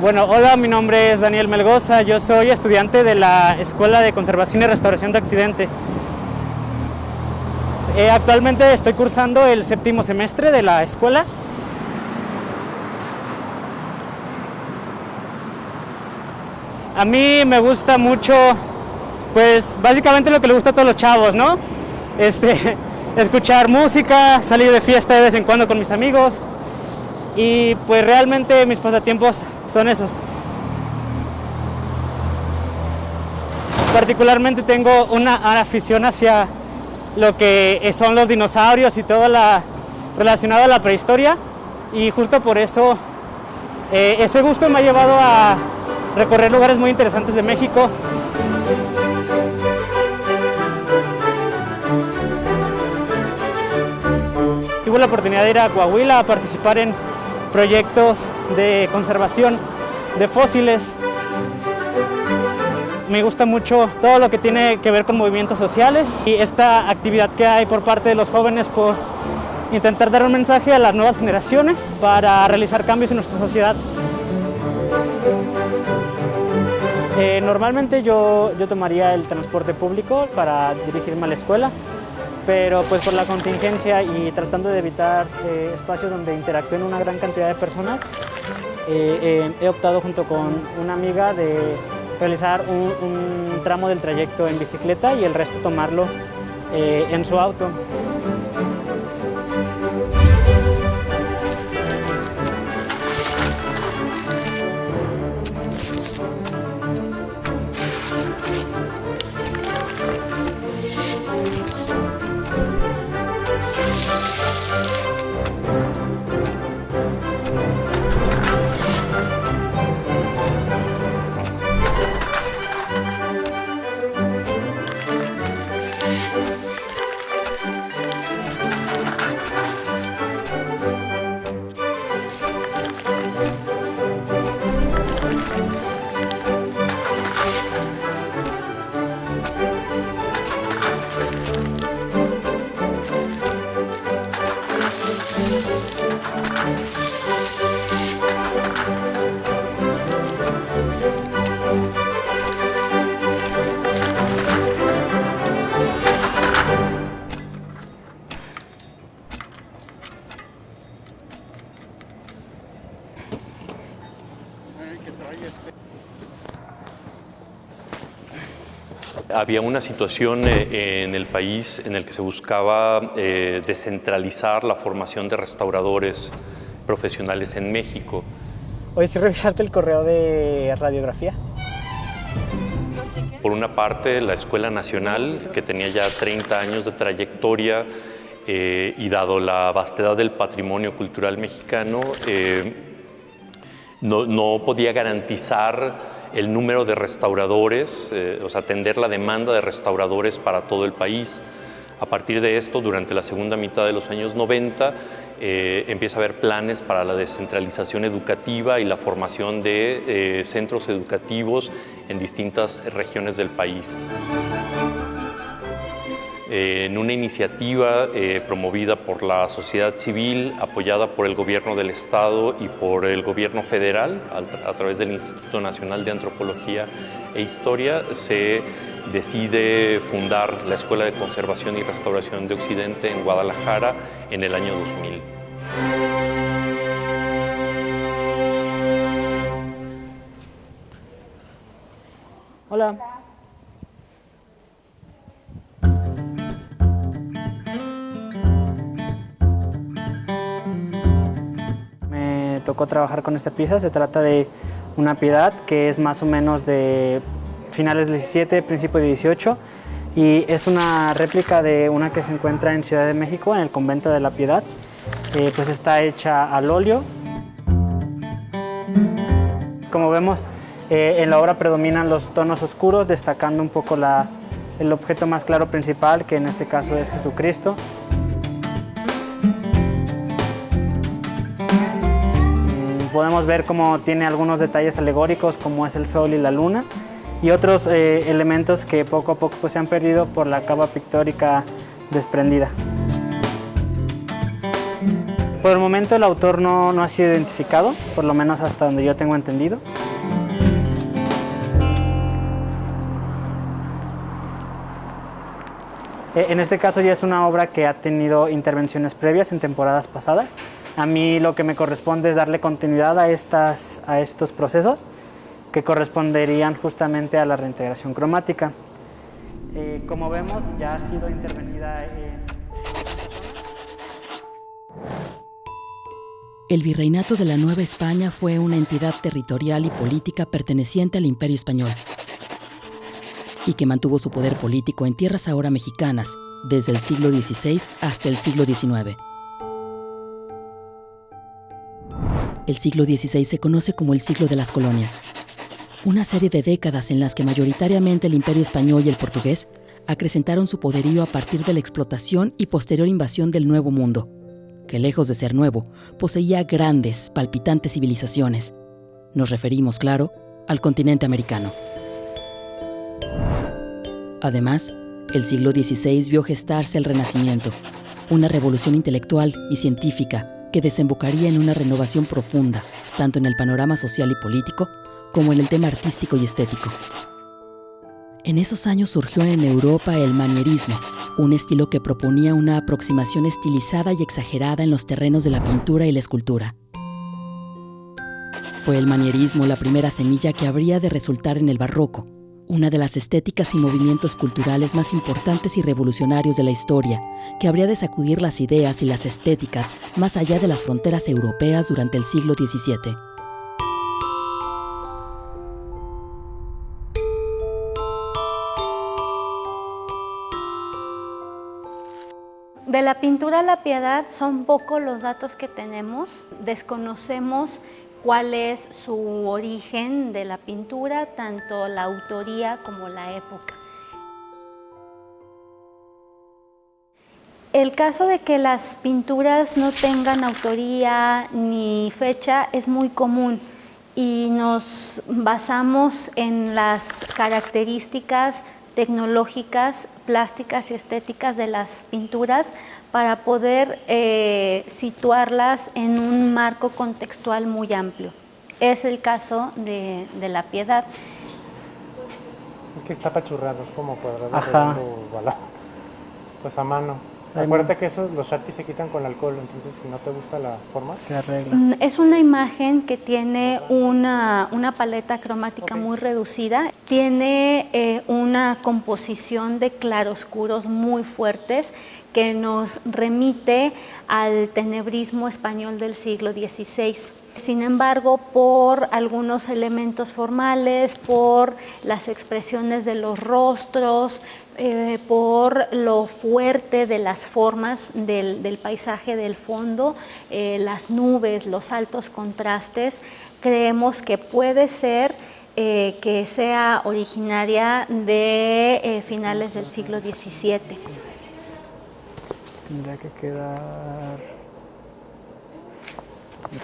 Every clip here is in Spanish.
Bueno, hola, mi nombre es Daniel Melgoza, yo soy estudiante de la Escuela de Conservación y Restauración de Occidente. Actualmente estoy cursando el 7º semestre de la escuela. A mí me gusta mucho, pues básicamente lo que le gusta a todos los chavos, ¿no? Escuchar música, salir de fiesta de vez en cuando con mis amigos y pues realmente mis pasatiempos son esos. Particularmente tengo una afición hacia lo que son los dinosaurios y todo relacionado a la prehistoria y justo por eso ese gusto me ha llevado a recorrer lugares muy interesantes de México. Tuve la oportunidad de ir a Coahuila a participar en proyectos de conservación de fósiles. Me gusta mucho todo lo que tiene que ver con movimientos sociales y esta actividad que hay por parte de los jóvenes por intentar dar un mensaje a las nuevas generaciones para realizar cambios en nuestra sociedad. Normalmente yo tomaría el transporte público para dirigirme a la escuela, pero pues por la contingencia y tratando de evitar espacios donde interactúen una gran cantidad de personas, he optado junto con una amiga de realizar un tramo del trayecto en bicicleta y el resto tomarlo en su auto. Había una situación en el país en el que se buscaba descentralizar la formación de restauradores profesionales en México. Oye, ¿sí revisaste el correo de radiografía? Por una parte, la Escuela Nacional, que tenía ya 30 años de trayectoria y dado la vastedad del patrimonio cultural mexicano, no podía garantizar el número de restauradores, o sea, atender la demanda de restauradores para todo el país. A partir de esto, durante la segunda mitad de los años 90, empieza a haber planes para la descentralización educativa y la formación de centros educativos en distintas regiones del país. En una iniciativa promovida por la sociedad civil, apoyada por el gobierno del estado y por el gobierno federal, a través del Instituto Nacional de Antropología e Historia, se decide fundar la Escuela de Conservación y Restauración de Occidente en Guadalajara en el año 2000. Hola. Me tocó trabajar con esta pieza. Se trata de una piedad que es más o menos de finales del 17, principio de 18, y es una réplica de una que se encuentra en Ciudad de México, en el Convento de la Piedad. Pues está hecha al óleo. Como vemos, en la obra predominan los tonos oscuros, destacando un poco el objeto más claro principal, que en este caso es Jesucristo. Podemos ver cómo tiene algunos detalles alegóricos, como es el sol y la luna, y otros elementos que poco a poco se han perdido por la capa pictórica desprendida. Por el momento el autor no ha sido identificado, por lo menos hasta donde yo tengo entendido. En este caso ya es una obra que ha tenido intervenciones previas en temporadas pasadas. A mí lo que me corresponde es darle continuidad a estos procesos que corresponderían justamente a la reintegración cromática. Como vemos, ya ha sido intervenida en... El Virreinato de la Nueva España fue una entidad territorial y política perteneciente al Imperio Español y que mantuvo su poder político en tierras ahora mexicanas desde el siglo XVI hasta el siglo XIX. El siglo XVI se conoce como el siglo de las colonias, una serie de décadas en las que mayoritariamente el Imperio Español y el portugués acrecentaron su poderío a partir de la explotación y posterior invasión del Nuevo Mundo, que lejos de ser nuevo, poseía grandes, palpitantes civilizaciones. Nos referimos, claro, al continente americano. Además, el siglo XVI vio gestarse el Renacimiento, una revolución intelectual y científica que desembocaría en una renovación profunda, tanto en el panorama social y político, como en el tema artístico y estético. En esos años surgió en Europa el manierismo, un estilo que proponía una aproximación estilizada y exagerada en los terrenos de la pintura y la escultura. Fue el manierismo la primera semilla que habría de resultar en el barroco, una de las estéticas y movimientos culturales más importantes y revolucionarios de la historia, que habría de sacudir las ideas y las estéticas más allá de las fronteras europeas durante el siglo XVII. De la pintura a la Piedad son pocos los datos que tenemos. Desconocemos cuál es su origen de la pintura, tanto la autoría como la época. El caso de que las pinturas no tengan autoría ni fecha es muy común y nos basamos en las características tecnológicas, plásticas y estéticas de las pinturas para poder situarlas en un marco contextual muy amplio. Es el caso de la Piedad. Es que está apachurrado, es como cuadrado, Ajá. ovalado. Pues a mano. Acuérdate que los Sharpies se quitan con alcohol, entonces si no te gusta la forma... Se arregla. Es una imagen que tiene una paleta cromática muy reducida, tiene una composición de claroscuros muy fuertes que nos remite al tenebrismo español del siglo XVI. Sin embargo, por algunos elementos formales, por las expresiones de los rostros, por lo fuerte de las formas del paisaje del fondo, las nubes, los altos contrastes, creemos que puede ser que sea originaria de finales del siglo XVII. Tendría que quedar...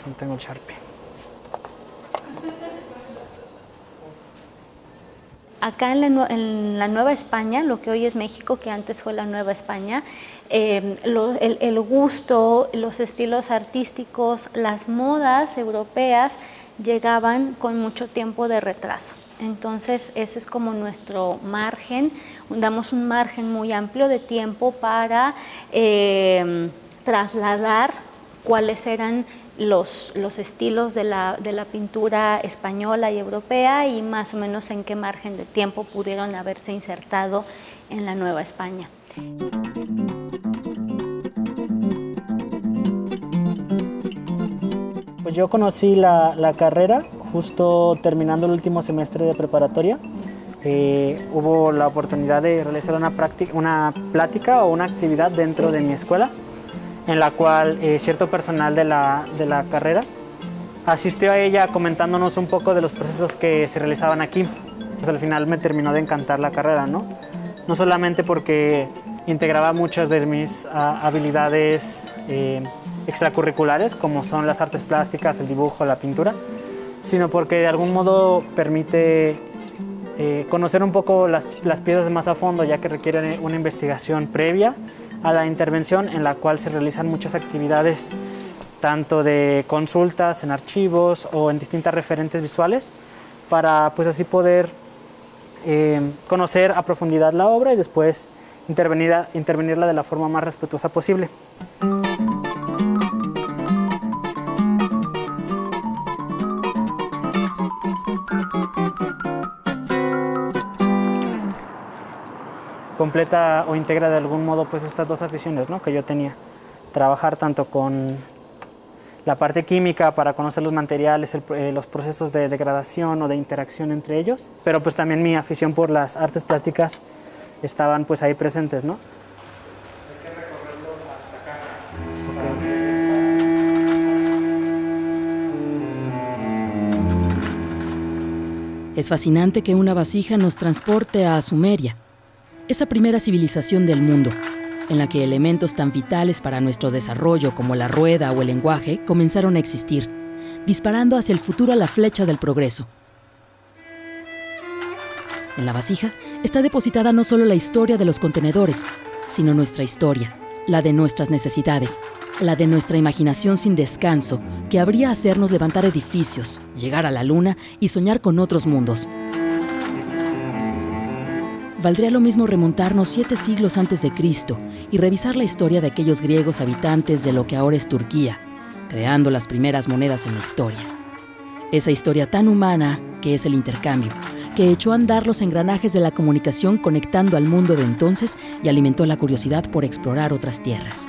No tengo el Sharpie. Acá en la Nueva España, lo que hoy es México, que antes fue la Nueva España, el gusto, los estilos artísticos, las modas europeas llegaban con mucho tiempo de retraso. Entonces, ese es como nuestro margen, damos un margen muy amplio de tiempo para trasladar cuáles eran los estilos de la pintura española y europea y más o menos en qué margen de tiempo pudieron haberse insertado en la Nueva España. Pues yo conocí la carrera justo terminando el último semestre de preparatoria. Hubo la oportunidad de realizar una plática o una actividad dentro de mi escuela, en la cual cierto personal de la carrera asistió a ella comentándonos un poco de los procesos que se realizaban aquí. Pues al final me terminó de encantar la carrera, ¿no? No solamente porque integraba muchas de mis habilidades extracurriculares, como son las artes plásticas, el dibujo, la pintura, sino porque de algún modo permite conocer un poco las piezas más a fondo, ya que requieren una investigación previa a la intervención en la cual se realizan muchas actividades tanto de consultas en archivos o en distintas referentes visuales, para pues así poder conocer a profundidad la obra y después intervenirla de la forma más respetuosa posible. Completa o integra de algún modo pues estas dos aficiones, ¿no?, que yo tenía. Trabajar tanto con la parte química para conocer los materiales, los procesos de degradación o de interacción entre ellos, pero pues también mi afición por las artes plásticas estaban pues ahí presentes, ¿no? Hay que recorrerlo hasta acá. Es fascinante que una vasija nos transporte a Sumeria, esa primera civilización del mundo, en la que elementos tan vitales para nuestro desarrollo como la rueda o el lenguaje comenzaron a existir, disparando hacia el futuro a la flecha del progreso. En la vasija está depositada no solo la historia de los contenedores, sino nuestra historia, la de nuestras necesidades, la de nuestra imaginación sin descanso, que habría hacernos levantar edificios, llegar a la luna y soñar con otros mundos. Valdría lo mismo remontarnos 7 siglos antes de Cristo y revisar la historia de aquellos griegos habitantes de lo que ahora es Turquía, creando las primeras monedas en la historia. Esa historia tan humana que es el intercambio, que echó a andar los engranajes de la comunicación conectando al mundo de entonces y alimentó la curiosidad por explorar otras tierras.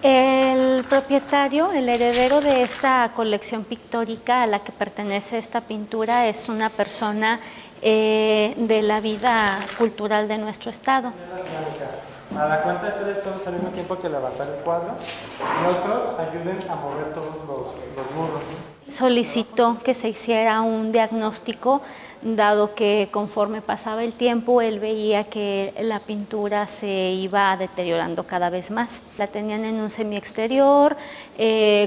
El propietario, el heredero de esta colección pictórica a la que pertenece esta pintura, es una persona de la vida cultural de nuestro estado. A la cuenta de 3, todos al mismo tiempo que levantar el cuadro y otros ayuden a mover todos los burros. Solicitó que se hiciera un diagnóstico, dado que conforme pasaba el tiempo él veía que la pintura se iba deteriorando cada vez más. La tenían en un semiexterior,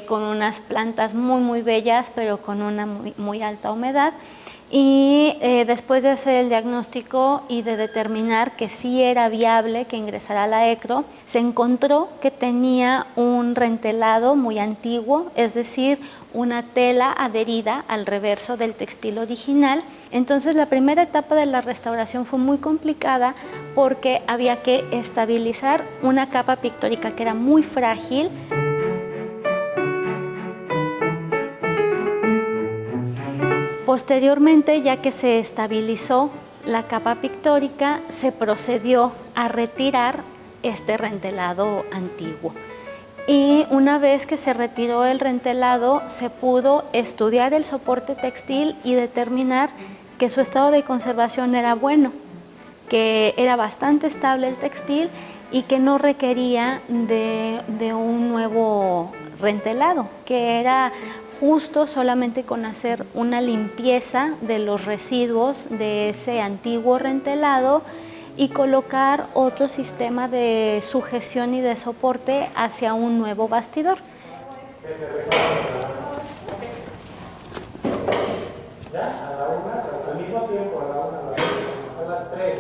con unas plantas muy bellas, pero con una muy alta humedad. Y después de hacer el diagnóstico y de determinar que sí era viable que ingresara a la ECRO, se encontró que tenía un rentelado muy antiguo, es decir, una tela adherida al reverso del textil original. Entonces la primera etapa de la restauración fue muy complicada porque había que estabilizar una capa pictórica que era muy frágil. Posteriormente, ya que se estabilizó la capa pictórica, se procedió a retirar este rentelado antiguo. Y una vez que se retiró el rentelado, se pudo estudiar el soporte textil y determinar que su estado de conservación era bueno, que era bastante estable el textil y que no requería de un nuevo rentelado, que era justo solamente con hacer una limpieza de los residuos de ese antiguo rentelado y colocar otro sistema de sujeción y de soporte hacia un nuevo bastidor. ¿Ya? A la una, al mismo tiempo, a las 3.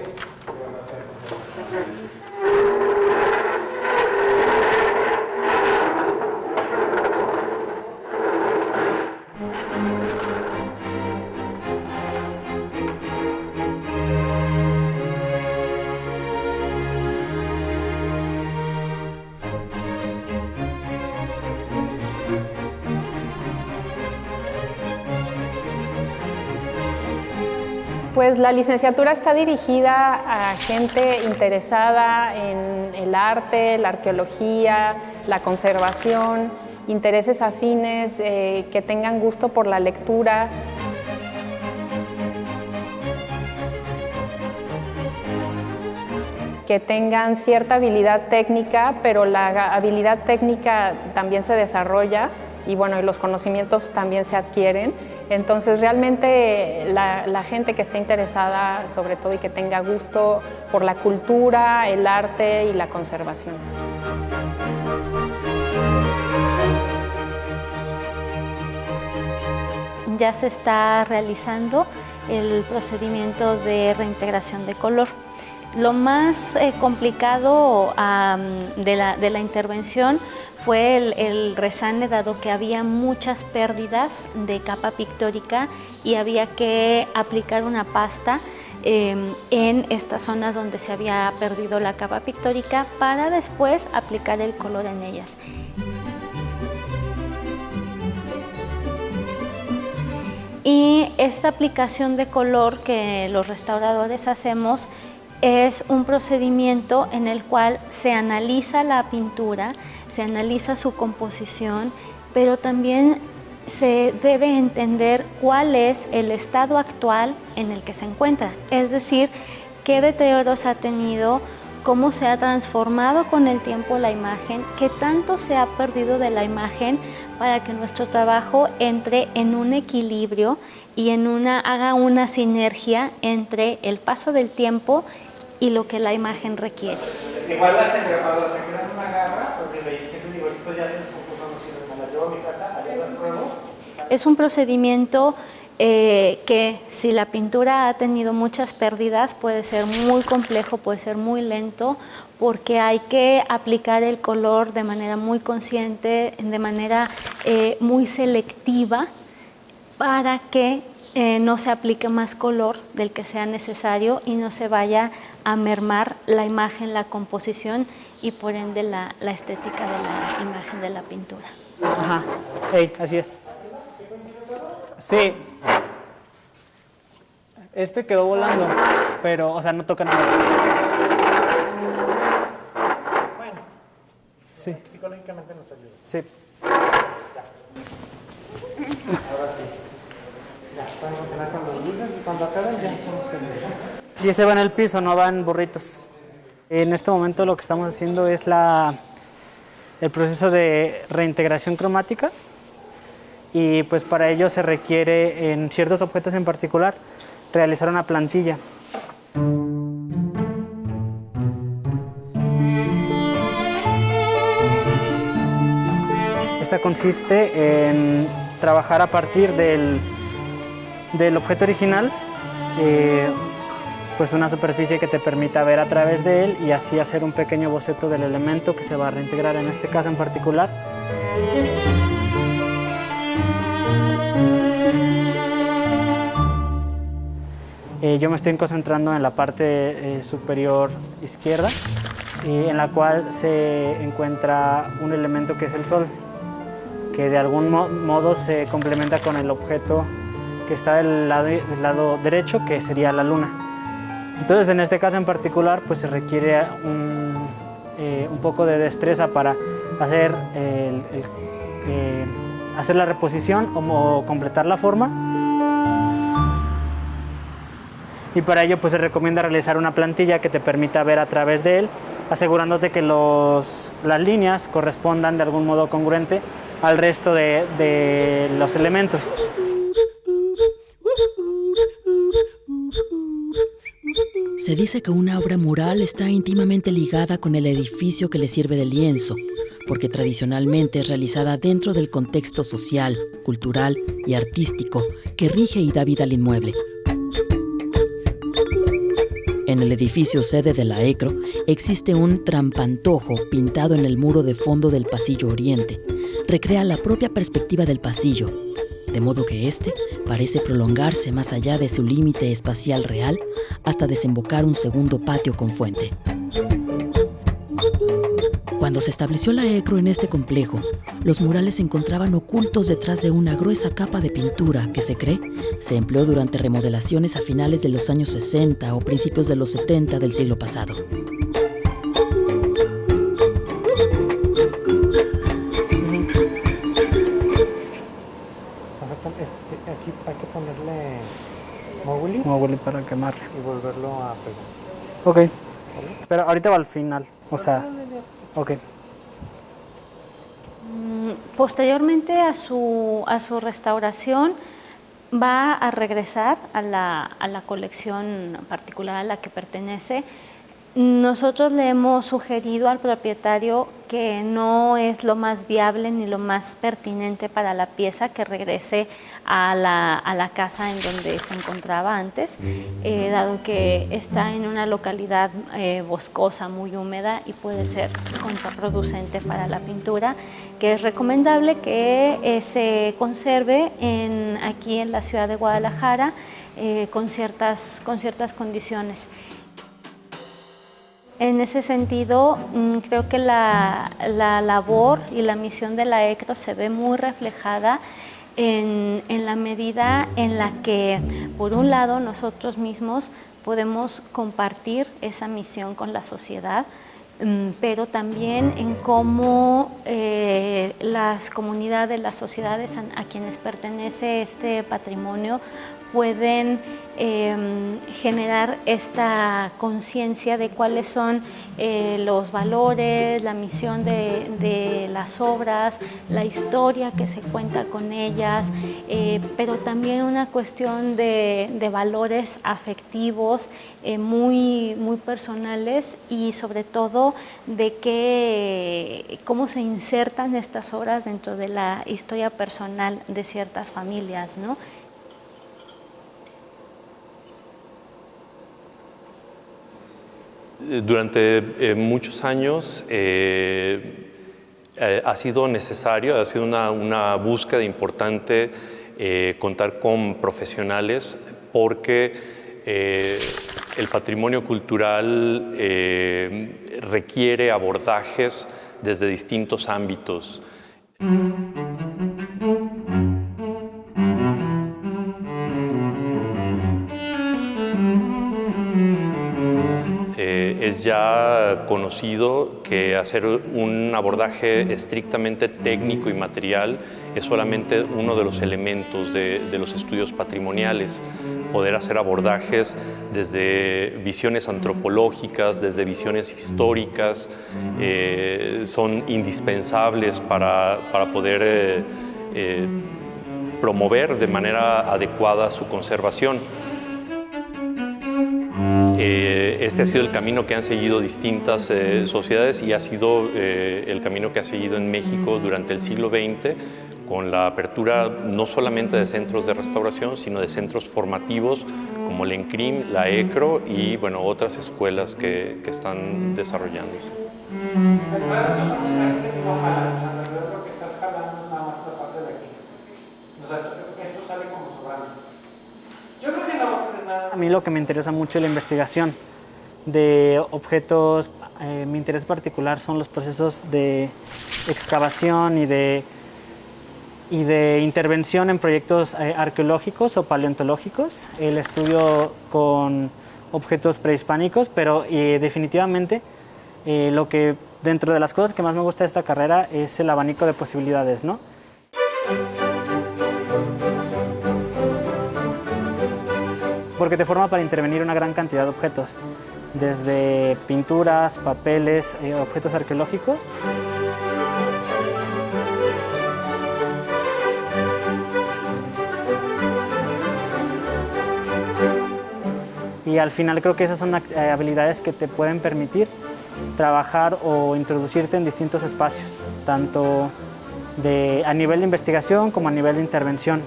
Pues la licenciatura está dirigida a gente interesada en el arte, la arqueología, la conservación, intereses afines, que tengan gusto por la lectura. Que tengan cierta habilidad técnica, pero la habilidad técnica también se desarrolla y bueno, y los conocimientos también se adquieren. Entonces realmente la gente que esté interesada sobre todo y que tenga gusto por la cultura, el arte y la conservación. ya se está realizando el procedimiento de reintegración de color. Lo más complicado de la intervención fue el resane, dado que había muchas pérdidas de capa pictórica y había que aplicar una pasta en estas zonas donde se había perdido la capa pictórica para después aplicar el color en ellas. Y esta aplicación de color que los restauradores hacemos es un procedimiento en el cual se analiza la pintura, se analiza su composición, pero también se debe entender cuál es el estado actual en el que se encuentra, es decir, qué deterioros ha tenido, cómo se ha transformado con el tiempo la imagen, qué tanto se ha perdido de la imagen para que nuestro trabajo entre en un equilibrio y haga una sinergia entre el paso del tiempo y lo que la imagen requiere. Igual las engrapadoras se quedan una garra, porque siempre digo, esto ya se los compuso, no sirve, me las llevo a mi casa, allá las pruebo. Es un procedimiento que si la pintura ha tenido muchas pérdidas puede ser muy complejo, puede ser muy lento, porque hay que aplicar el color de manera muy consciente, de manera muy selectiva, para que no se aplique más color del que sea necesario y no se vaya a mermar la imagen, la composición y por ende la estética de la imagen de la pintura. Ajá, así es. Sí. Este quedó volando, pero, o sea, no toca nada. Bueno, sí. Psicológicamente nos ayuda. Sí. Ahora sí. Ya, podemos continuar con los libros y cuando acaben ya somos felices. Y ese va en el piso, no va en burritos. En este momento lo que estamos haciendo es el proceso de reintegración cromática. Y pues para ello se requiere en ciertos objetos en particular realizar una plantilla. Esta consiste en trabajar a partir del objeto original, pues una superficie que te permita ver a través de él y así hacer un pequeño boceto del elemento que se va a reintegrar en este caso en particular. Yo me estoy concentrando en la parte superior izquierda, en la cual se encuentra un elemento que es el Sol, que de algún modo se complementa con el objeto que está del lado derecho, que sería la Luna. Entonces, en este caso en particular, pues se requiere un poco de destreza para hacer, hacer la reposición o completar la forma. Y para ello pues se recomienda realizar una plantilla que te permita ver a través de él, asegurándote que las líneas correspondan de algún modo congruente al resto de los elementos. Se dice que una obra mural está íntimamente ligada con el edificio que le sirve de lienzo, porque tradicionalmente es realizada dentro del contexto social, cultural y artístico que rige y da vida al inmueble. En el edificio sede de la ECRO existe un trampantojo pintado en el muro de fondo del pasillo oriente. Recrea la propia perspectiva del pasillo, de modo que éste parece prolongarse más allá de su límite espacial real hasta desembocar un segundo patio con fuente. Cuando se estableció la ECRO en este complejo, los murales se encontraban ocultos detrás de una gruesa capa de pintura que se cree se empleó durante remodelaciones a finales de los años 60 o principios de los 70 del siglo pasado. Aquí hay que ponerle Móvil para quemarlo. y volverlo a pegar. Ok, pero ahorita va al final, o sea, ok. Posteriormente a su restauración va a regresar a la colección particular a la que pertenece Nosotros le hemos sugerido al propietario que no es lo más viable ni lo más pertinente para la pieza que regrese a la casa en donde se encontraba antes, dado que está en una localidad boscosa, muy húmeda y puede ser contraproducente para la pintura, que es recomendable que se conserve aquí en la ciudad de Guadalajara con ciertas condiciones. En ese sentido, creo que la labor y la misión de la ECRO se ve muy reflejada en la medida en la que, por un lado, nosotros mismos podemos compartir esa misión con la sociedad, pero también en cómo las comunidades, las sociedades a quienes pertenece este patrimonio pueden generar esta conciencia de cuáles son los valores, la misión de las obras, la historia que se cuenta con ellas, pero también una cuestión de valores afectivos muy personales y sobre todo de cómo se insertan estas obras dentro de la historia personal de ciertas familias, ¿no? Durante muchos años ha sido necesario, ha sido una búsqueda importante contar con profesionales porque el patrimonio cultural requiere abordajes desde distintos ámbitos. Es ya conocido que hacer un abordaje estrictamente técnico y material es solamente uno de los elementos de los estudios patrimoniales. Poder hacer abordajes desde visiones antropológicas, desde visiones históricas, son indispensables para poder promover de manera adecuada su conservación. Este ha sido el camino que han seguido distintas sociedades y ha sido el camino que ha seguido en México durante el siglo XX, con la apertura no solamente de centros de restauración, sino de centros formativos como el ENCRIM, la ECRO y bueno, otras escuelas que están desarrollándose. Además, estos son imágenes y no jalan, o sea, en realidad lo que estás jalando es nada más la parte de aquí. O sea, esto sale como sobrando. Yo creo que no va a ocurrir nada. A mí lo que me interesa mucho es la investigación de objetos. Mi interés particular son los procesos de excavación y de intervención en proyectos arqueológicos o paleontológicos, el estudio con objetos prehispánicos, pero definitivamente lo que dentro de las cosas que más me gusta de esta carrera es el abanico de posibilidades, ¿no? Porque te forma para intervenir una gran cantidad de objetos, desde pinturas, papeles, objetos arqueológicos. Y al final creo que esas son habilidades que te pueden permitir trabajar o introducirte en distintos espacios, tanto a nivel de investigación como a nivel de intervención.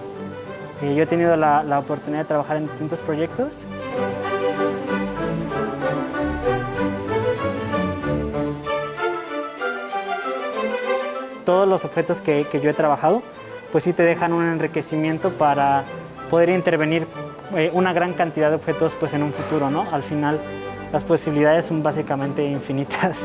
Yo he tenido la oportunidad de trabajar en distintos proyectos. Todos los objetos que yo he trabajado, pues sí te dejan un enriquecimiento para poder intervenir una gran cantidad de objetos pues en un futuro, ¿no? Al final las posibilidades son básicamente infinitas.